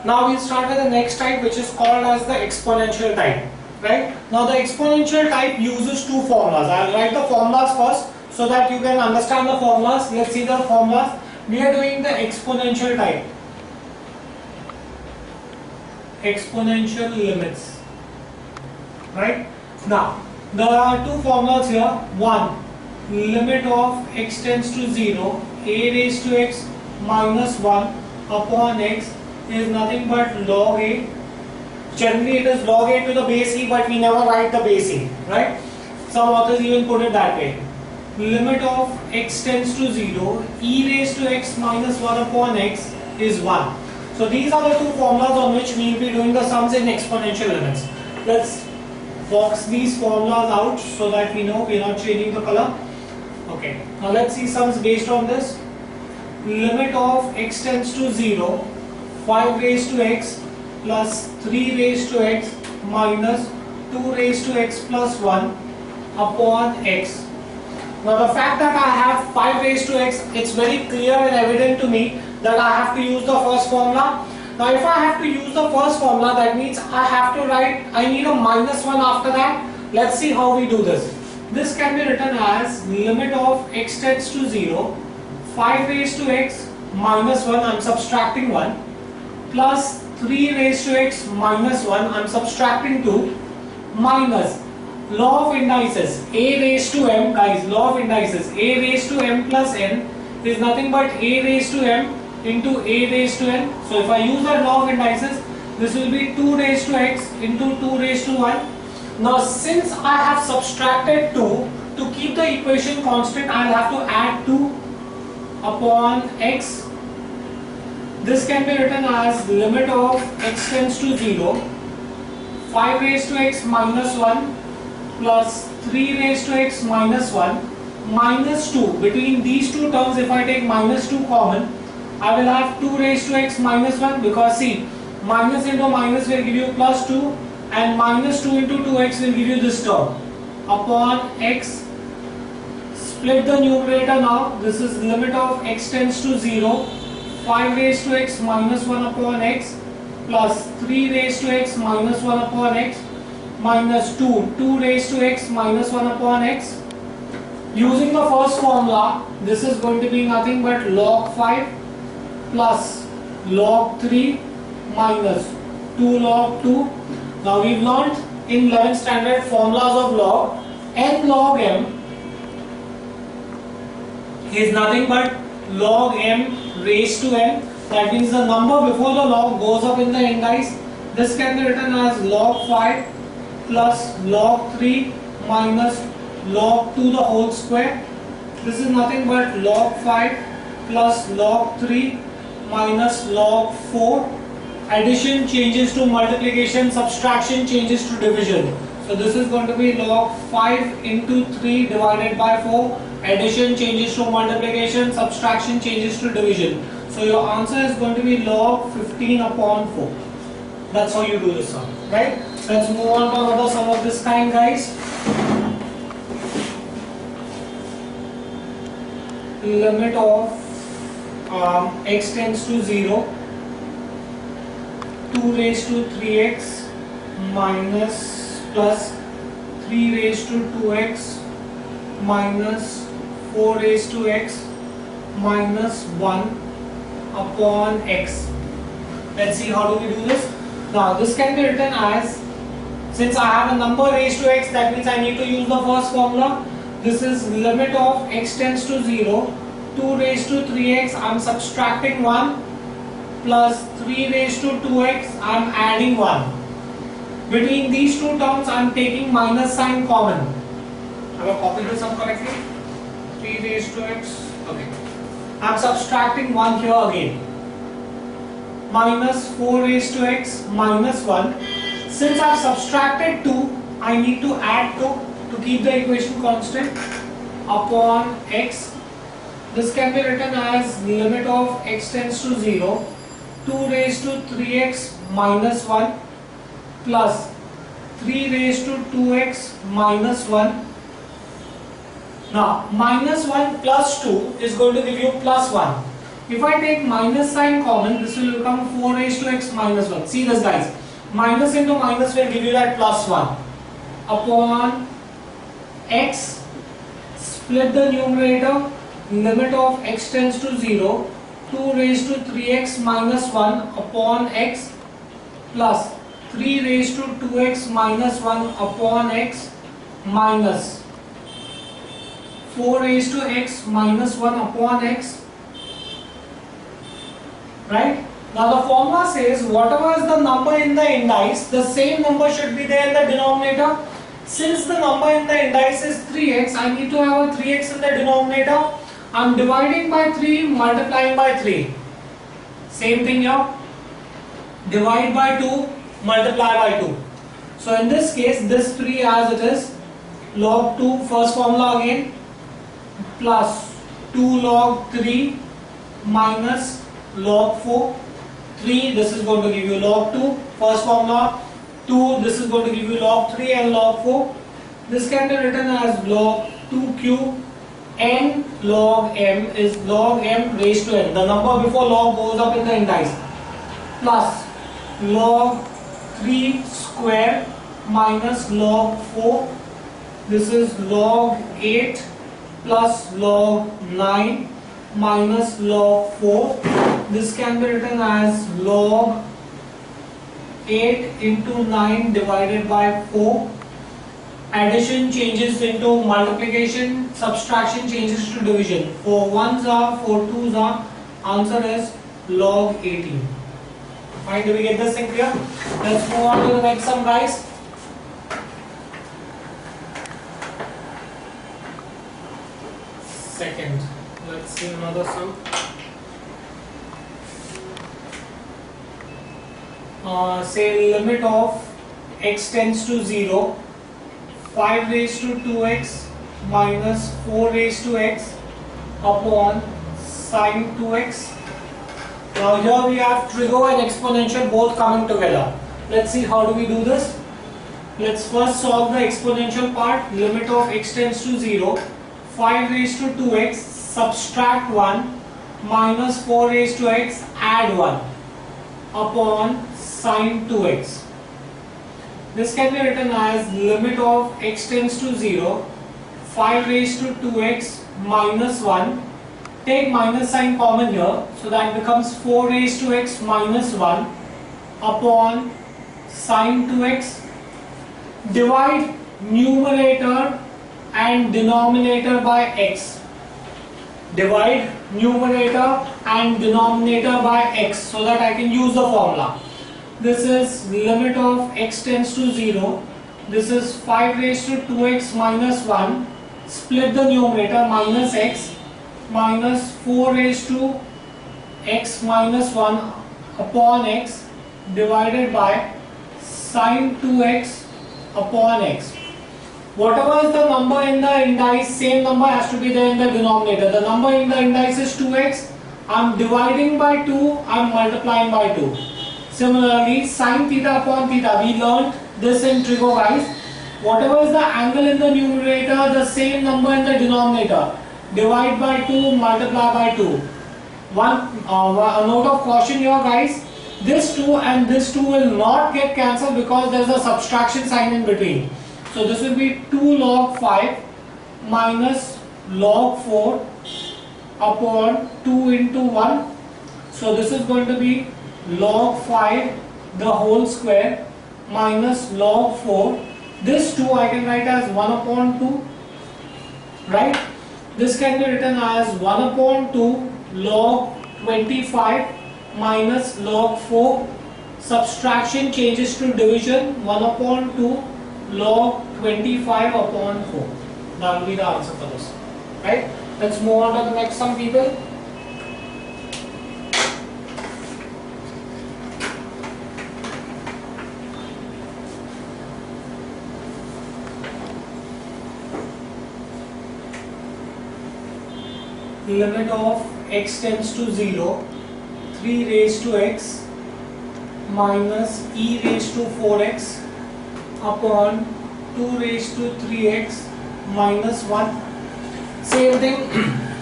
Now we'll start with the next type, which is called as the exponential type. Right? Now the exponential type uses two formulas. I'll write the formulas first so that you can understand the formulas. Let's see the formulas. We are doing the exponential type. Exponential limits. Right? Now, there are two formulas here. One, limit of x tends to 0, a raised to x minus 1 upon x is nothing but log a. Generally it is log a to the base e, but we never write the base e, right? Some authors even put it that way. Limit of x tends to 0, e raised to x minus 1 upon x is 1. So these are the two formulas on which we will be doing the sums in exponential limits. Let's box these formulas out so that we know we are not changing the color. Okay, now let's see sums based on this. Limit of x tends to 0, 5 raised to x plus 3 raised to x minus 2 raised to x plus 1 upon x. Now the fact that I have 5 raised to x, it's very clear and evident to me that I have to use the first formula. Now if I have to use the first formula, that means I need a minus 1 after that. Let's see how we do this. This can be written as limit of x tends to 0, 5 raised to x minus 1, I am subtracting 1, plus 3 raised to x minus 1, I am subtracting 2, minus law of indices, a raised to m, guys, law of indices, a raised to m plus n is nothing but a raised to m into a raised to n. So if I use that law of indices, this will be 2 raised to x into 2 raised to 1. Now since I have subtracted 2, to keep the equation constant, I will have to add 2 upon x. This can be written as limit of x tends to 0, 5 raised to x minus 1 plus 3 raised to x minus 1 minus 2. Between these two terms, if I take minus 2 common, I will have 2 raised to x minus 1, because see, minus into minus will give you plus 2 and minus 2 into 2x will give you this term upon x. Split the numerator now. This is limit of x tends to 0, 5 raised to x minus 1 upon x plus 3 raised to x minus 1 upon x minus 2 raised to x minus 1 upon x. Using the first formula, this is going to be nothing but log 5 plus log 3 minus 2 log 2. Now we've learned in 11th standard formulas of log. N log m is nothing but log m raised to n. That means the number before the log goes up in the indice. This can be written as log 5 plus log 3 minus log 2 the whole square. This is nothing but log 5 plus log 3 minus log 4. Addition changes to multiplication, subtraction changes to division. So this is going to be log 5 into 3 divided by 4. Addition changes to multiplication, subtraction changes to division. So your answer is going to be log 15 upon 4. That's how you do this sum, right? Let's move on to another sum of this kind, guys. Limit of x tends to 0, 2 raised to 3x minus plus 3 raised to 2x minus 4 raised to x minus 1 upon x. Let's see how do we do this. Now this can be written as, since I have a number raised to x, that means I need to use the first formula. This is limit of x tends to 0, 2 raised to 3x, I am subtracting 1 plus 3 raised to 2x, I am adding 1. Between these two terms, I am taking minus sign common. Have I copied this sum correctly? 3 raised to x, okay. I am subtracting 1 here again. Minus 4 raised to x minus 1. Since I have subtracted 2, I need to add 2 to keep the equation constant upon x. This can be written as limit of x tends to 0, 2 raised to 3x minus 1 plus 3 raised to 2x minus 1. Now minus 1 plus 2 is going to give you plus 1. If I take minus sign common, this will become 4 raised to x minus 1. See this guys, minus into minus will give you that plus 1 upon x, split the numerator, limit of x tends to 0, 2 raised to 3x minus 1 upon x plus 3 raised to 2x minus 1 upon x minus 4 raised to x minus 1 upon x. Right? Now the formula says whatever is the number in the indice, the same number should be there in the denominator. Since the number in the indice is 3x, I need to have a 3x in the denominator. I am dividing by 3, multiplying by 3. Same thing here. Divide by 2, multiply by 2. So in this case, this 3 as it is, log 2, first formula again, plus 2 log 3 minus log 4. 3, this is going to give you log 2, first formula. 2, this is going to give you log 3 and log 4. This can be written as log 2q. N log m is log m raised to n. The number before log goes up in the indice. Plus log 3 square minus log 4. This is log 8 plus log 9 minus log 4. This can be written as log 8 into 9 divided by 4. Addition changes into multiplication, subtraction changes to division. 4 1s are, 4 2s are. Answer is log 18. Fine, do we get this thing clear? Let's move on to the next sum, guys. Second, let's see another sum. Say limit of x tends to 0, 5 raised to 2x minus 4 raised to x upon sine 2x. Now here we have trigo and exponential both coming together. Let's see how do we do this. Let's first solve the exponential part. Limit of x tends to 0, 5 raised to 2x, subtract 1, minus 4 raised to x, add 1 upon sine 2x. This can be written as limit of x tends to 0, 5 raised to 2x minus 1. Take minus sign common here, so that becomes 4 raised to x minus 1 upon sine 2x. Divide numerator and denominator by x. Divide numerator and denominator by x so that I can use the formula. This is limit of x tends to 0. This is 5 raised to 2x minus 1. Split the numerator, minus x minus 4 raised to x minus 1 upon x divided by sine 2x upon x. Whatever is the number in the indice, same number has to be there in the denominator. The number in the indice is 2x. I am dividing by 2, I am multiplying by 2. Similarly, sine theta upon theta, we learnt this in trigo, guys. Whatever is the angle in the numerator, the same number in the denominator. Divide by 2, multiply by 2. A note of caution here, guys. This 2 and this 2 will not get cancelled because there is a subtraction sign in between. So this will be 2 log 5 minus log 4 upon 2 into 1. So this is going to be log 5 the whole square minus log 4. This 2 I can write as 1 upon 2, right? This can be written as 1 upon 2 log 25 minus log 4. Subtraction changes to division, 1 upon 2 log 25 upon 4. That will be the answer for this, right? Let's move on to the next sum, people. Limit of x tends to 0, 3 raised to x minus e raised to 4x upon 2 raised to 3x minus 1. Same thing,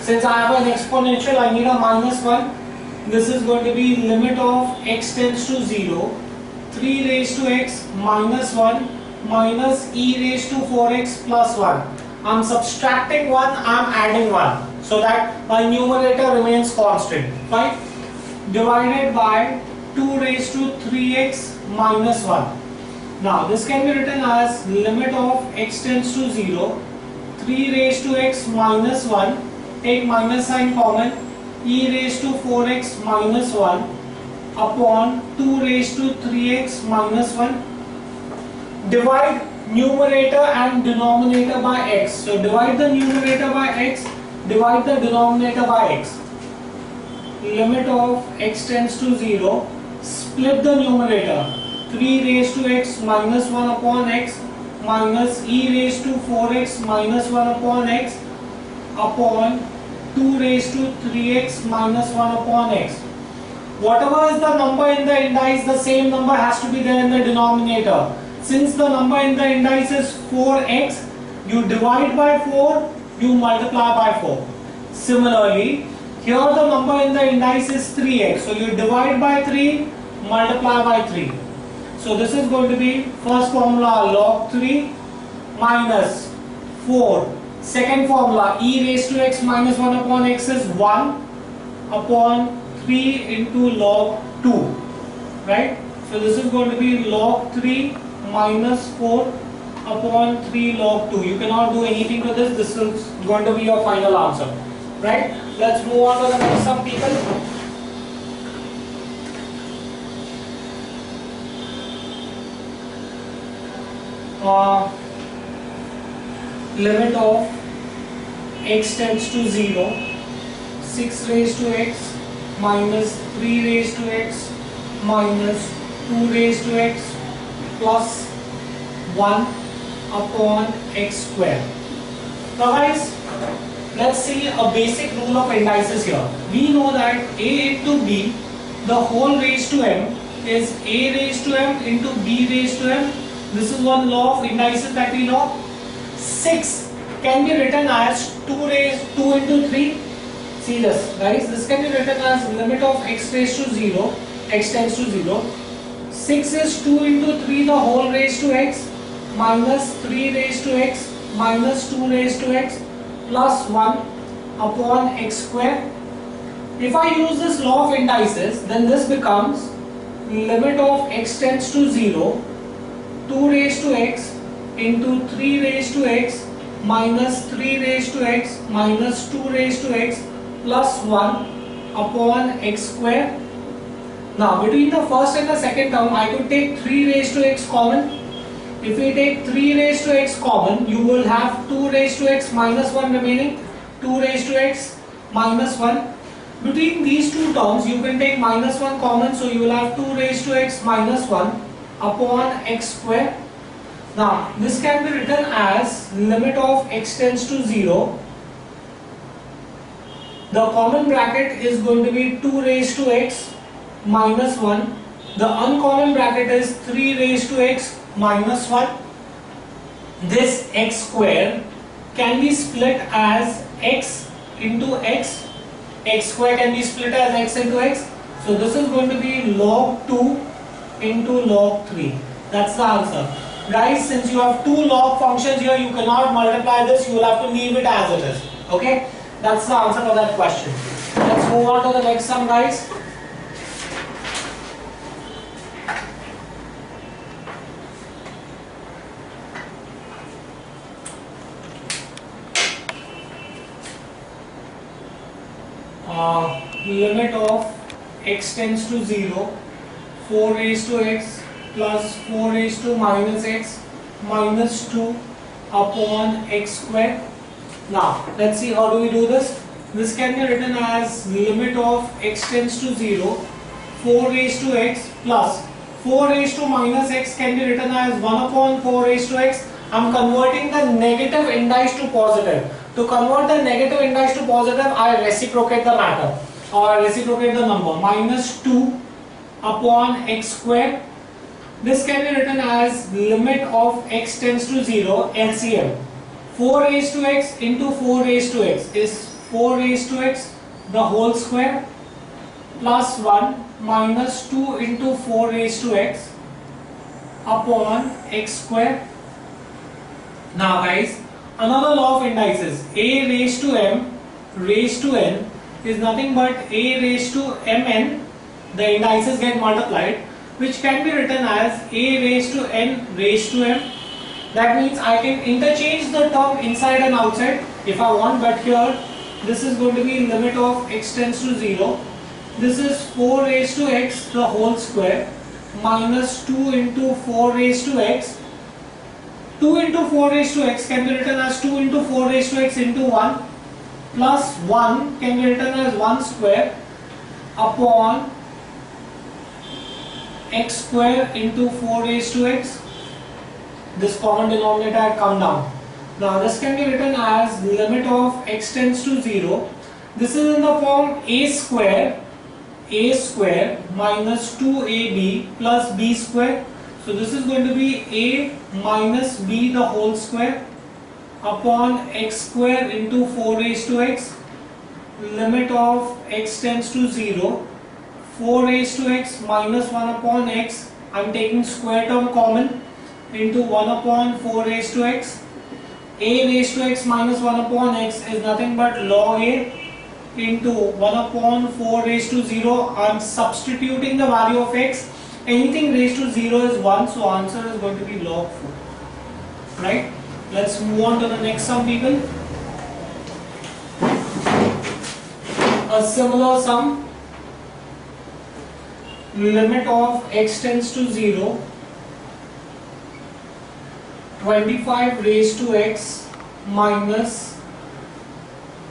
Since I have an exponential, I need a minus 1. This is going to be limit of x tends to 0, 3 raised to x minus 1 minus e raised to 4x plus 1. I'm subtracting 1, I'm adding 1, so that my numerator remains constant. Right? Divided by 2 raised to 3x minus 1. Now this can be written as limit of x tends to 0, 3 raised to x minus 1, take minus sign common, e raised to 4x minus 1 upon 2 raised to 3x minus 1. Divide numerator and denominator by x. So divide the numerator by x, divide the denominator by x. Limit of x tends to 0, split the numerator, 3 raised to x minus 1 upon x minus e raised to 4x minus 1 upon x upon 2 raised to 3x minus 1 upon x. Whatever is the number in the indice, the same number has to be there in the denominator. Since the number in the indice is 4x, you divide by 4, you multiply by 4. Similarly, here the number in the indice is 3x, so you divide by 3, multiply by 3. So this is going to be first formula log 3 minus 4. Second formula e raised to x minus 1 upon x is 1 upon 3 into log 2. Right? So this is going to be log 3 minus 4 upon 3 log 2. You cannot do anything to this. This is going to be your final answer. Right? Let's move on to the next sum, people. Limit of x tends to 0, 6 raised to x minus 3 raised to x minus 2 raised to x plus 1 upon x square. Now guys, let's see a basic rule of indices here. We know that a into b, the whole raised to m is a raised to m into b raised to m. This is one law of indices that we know. 6 can be written as 2 into 3. See this, guys. This can be written as limit of x raised to 0, x tends to 0. 6 is 2 into 3 the whole raised to x minus 3 raised to x minus 2 raised to x plus 1 upon x square. If I use this law of indices, then this becomes limit of x tends to 0, 2 raised to x into 3 raised to x minus 3 raised to x minus 2 raised to x plus 1 upon x square. Now between the first and the second term, I could take 3 raised to x common. If we take 3 raised to x common, you will have 2 raised to x minus 1 remaining, 2 raised to x minus 1. Between these two terms, you can take minus 1 common, so you will have 2 raised to x minus 1 upon x square. Now this can be written as limit of x tends to 0. The common bracket is going to be 2 raised to x minus 1. The uncommon bracket is 3 raised to x minus 1. This x square can be split as x into x. X square can be split as x into x. So this is going to be log 2 into log 3. That's the answer. Guys, since you have two log functions here, you cannot multiply this. You will have to leave it as it is. Okay? That's the answer for that question. Let's move on to the next sum, guys. Limit of x tends to 0, 4 raised to x plus 4 raised to minus x minus 2 upon x square. Now let's see how do we do this. This can be written as limit of x tends to 0, 4 raised to x plus 4 raised to minus x can be written as 1 upon 4 raised to x. I am converting the negative indice to positive. To convert the negative indice to positive, I reciprocate the matter or reciprocate the number. Minus 2 upon x square. This can be written as limit of x tends to 0, LCM. 4 raised to x into 4 raised to x is 4 raised to x the whole square plus 1 minus 2 into 4 raised to x upon x square. Now guys, another law of indices, a raised to m raised to n is nothing but a raised to mn, the indices get multiplied, which can be written as a raised to n raised to m. That means I can interchange the term inside and outside if I want, but here this is going to be limit of x tends to 0. This is 4 raised to x the whole square minus 2 into 4 raised to x. 2 into 4 raised to x can be written as 2 into 4 raised to x into 1 plus 1 can be written as 1 square upon x square into 4 raised to x. This common denominator had come down. Now this can be written as limit of x tends to 0. This is in the form a square minus 2ab plus b square. So this is going to be a minus b the whole square upon x square into 4 raised to x. Limit of x tends to 0. 4 raised to x minus 1 upon x. I am taking square term common into 1 upon 4 raised to x. A raised to x minus 1 upon x is nothing but log a into 1 upon 4 raised to 0. I am substituting the value of x. Anything raised to 0 is 1, so answer is going to be log 4. Right? Let's move on to the next sum, people. A similar sum. Limit of x tends to 0. 25 raised to x minus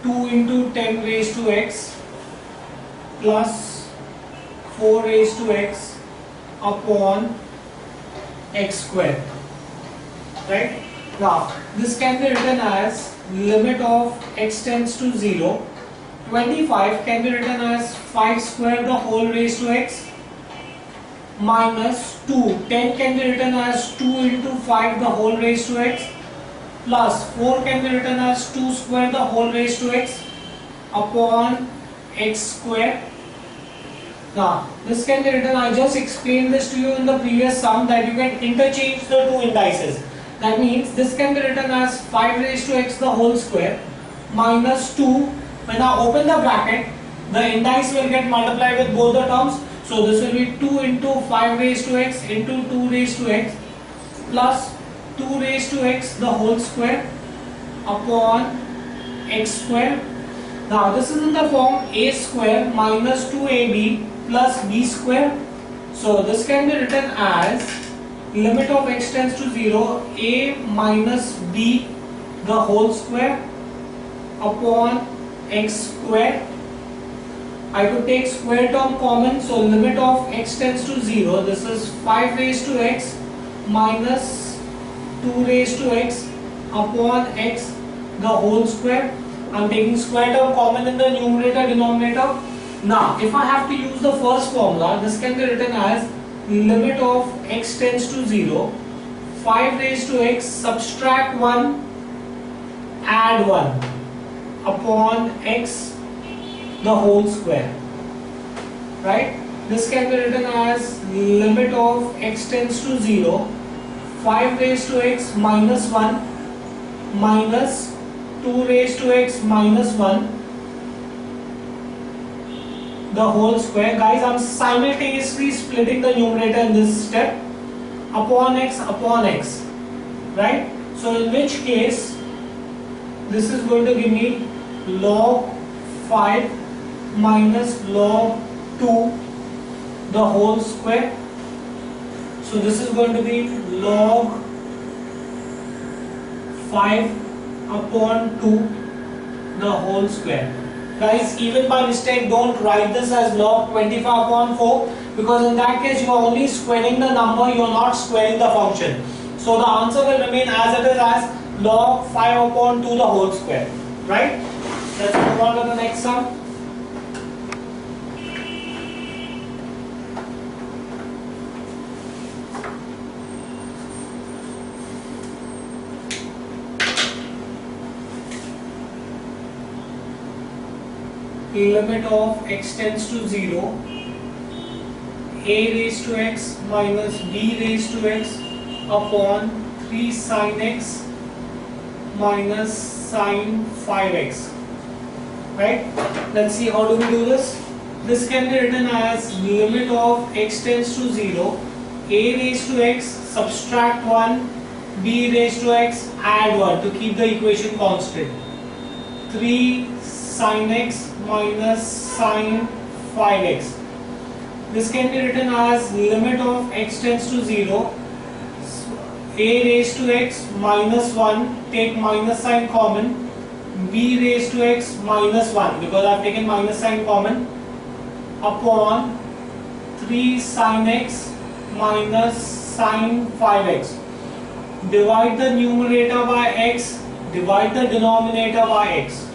2 into 10 raised to x plus 4 raised to x upon x square. Right? Now, this can be written as limit of x tends to 0. 25 can be written as 5 square the whole raised to x minus 2. 10 can be written as 2 into 5 the whole raised to x plus 4 can be written as 2 square the whole raised to x upon x square. Now, this can be written, I just explained this to you in the previous sum, that you can interchange the two indices. That means this can be written as 5 raised to x the whole square minus 2. When I open the bracket, the indice will get multiplied with both the terms. So this will be 2 into 5 raised to x into 2 raised to x plus 2 raised to x the whole square upon x square. Now this is in the form a square minus 2ab plus b square. So this can be written as limit of x tends to 0, a minus b the whole square upon x square. I could take square term common, so limit of x tends to 0. This is 5 raised to x minus 2 raised to x upon x the whole square. I am taking square term common in the numerator denominator. Now, if I have to use the first formula, this can be written as limit of x tends to 0. 5 raised to x subtract 1 add 1 upon x the whole square. Right? This can be written as limit of x tends to 0. 5 raised to x minus 1 minus 2 raised to x minus 1 the whole square. Guys, I am simultaneously splitting the numerator in this step upon x. Right? So in which case this is going to give me log 5 minus log 2 the whole square. So this is going to be log 5 upon 2 the whole square. Guys, even by mistake don't write this as log 25 upon 4, because in that case you are only squaring the number, you are not squaring the function. So the answer will remain as it is, as log 5 upon 2 the whole square. Right? Let's move on to the next sum. limit of x tends to 0, a raised to x minus b raised to x upon 3 sin x minus sin 5x. Right? Let's see how do we do this. This can be written as limit of x tends to 0, a raised to x subtract 1, b raised to x add 1 to keep the equation constant. 3 sin x minus sin 5x. This can be written as limit of x tends to 0, a raised to x minus 1, take minus sign common, b raised to x minus 1 because I have taken minus sign common, upon 3 sin x minus sin 5x. Divide the numerator by x, divide the denominator by x.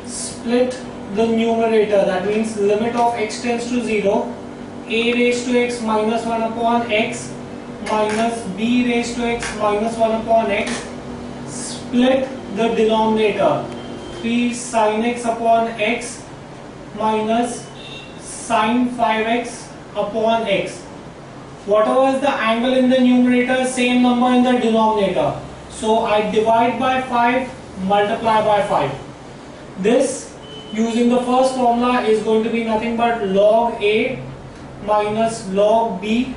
Split the numerator, that means limit of x tends to 0, a raised to x minus 1 upon x minus b raised to x minus 1 upon x. Split the denominator, 3 sin x upon x minus sin 5x upon x. Whatever is the angle in the numerator, same number in the denominator. So I divide by 5, multiply by 5. This using the first formula is going to be nothing but log a minus log b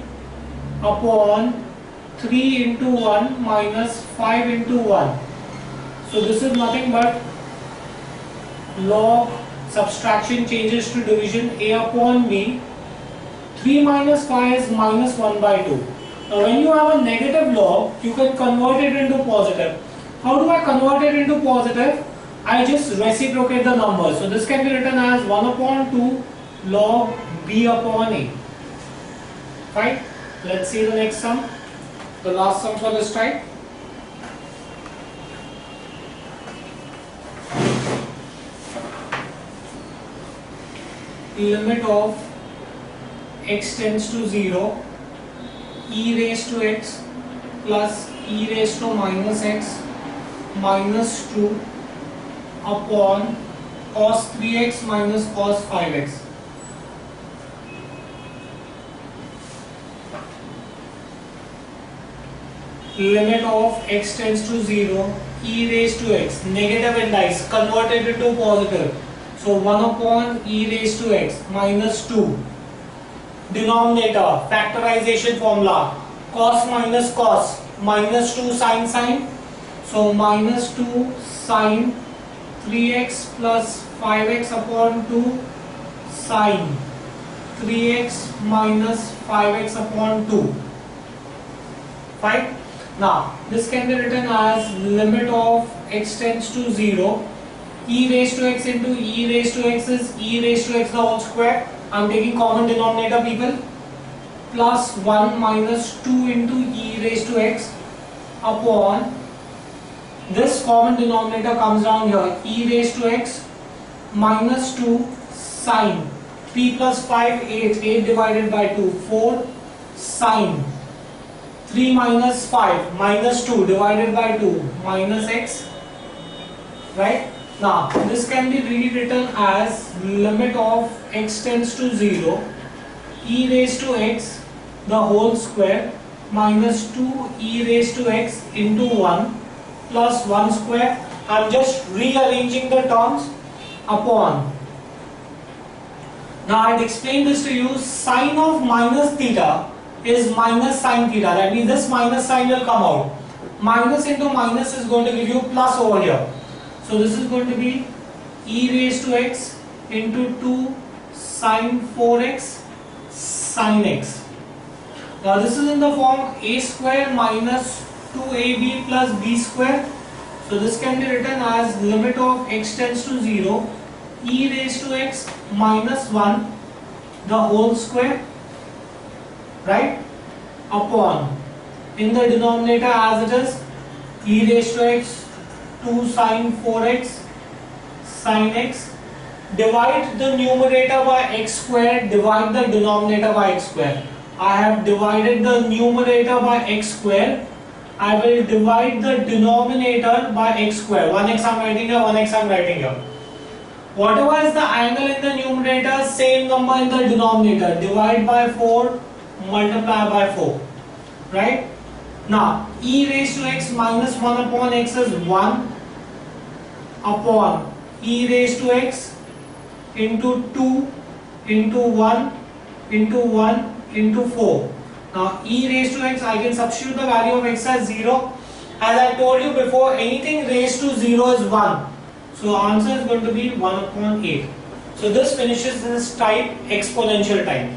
upon 3 into 1 minus 5 into 1. So this is nothing but log, subtraction changes to division, a upon b. 3 minus 5 is minus 1 by 2. Now when you have a negative log, you can convert it into positive. How do I convert it into positive? I just reciprocate the number. So this can be written as 1 upon 2 log b upon a. Fine. Let's see the next sum. The last sum for this type. Limit of x tends to 0, e raised to x plus e raised to minus x minus 2 upon cos 3x minus cos 5x. Limit of x tends to 0, e raised to x, negative indice, converted into positive. So 1 upon e raised to x minus 2. Denominator, factorization formula, cos minus cos, minus 2 sin sin. So minus 2 sin 3x plus 5x upon 2 sin 3x minus 5x upon 2. Fine. Now this can be written as limit of x tends to 0, e raised to x into e raised to x is e raised to x the whole square. I am taking common denominator, people, plus 1 minus 2 into e raised to x upon this common denominator comes down here, e raised to x minus 2 sin 3 plus 5 8, 8 divided by 2 4 sin 3 minus 5 minus 2 divided by 2 minus x. Right? Now this can be rewritten as limit of x tends to 0, e raised to x the whole square minus 2 e raised to x into 1 plus 1 square. I am just rearranging the terms upon. Now I had explained this to you, sine of minus theta is minus sine theta, that means this minus sign will come out. Minus into minus is going to give you plus over here. So this is going to be e raised to x into 2 sine 4x sine x. Now this is in the form a square minus 2ab plus b square. So this can be written as limit of x tends to 0, e raised to x minus 1 the whole square, right, upon, in the denominator as it is, e raised to x 2 sine 4x sine x. Divide the numerator by x square, divide the denominator by x square. I have divided the numerator by x square. I will divide the denominator by x square. 1x I am writing here, 1x I am writing here. Whatever is the angle in the numerator, same number in the denominator. Divide by 4, multiply by 4. Right? Now, e raised to x minus 1 upon x is 1 upon e raised to x into 2 into 1 into 1 into 4. Now, e raised to x, I can substitute the value of x as 0. As I told you before, anything raised to 0 is 1. So, answer is going to be 1 upon 8. So, this finishes this type exponential type.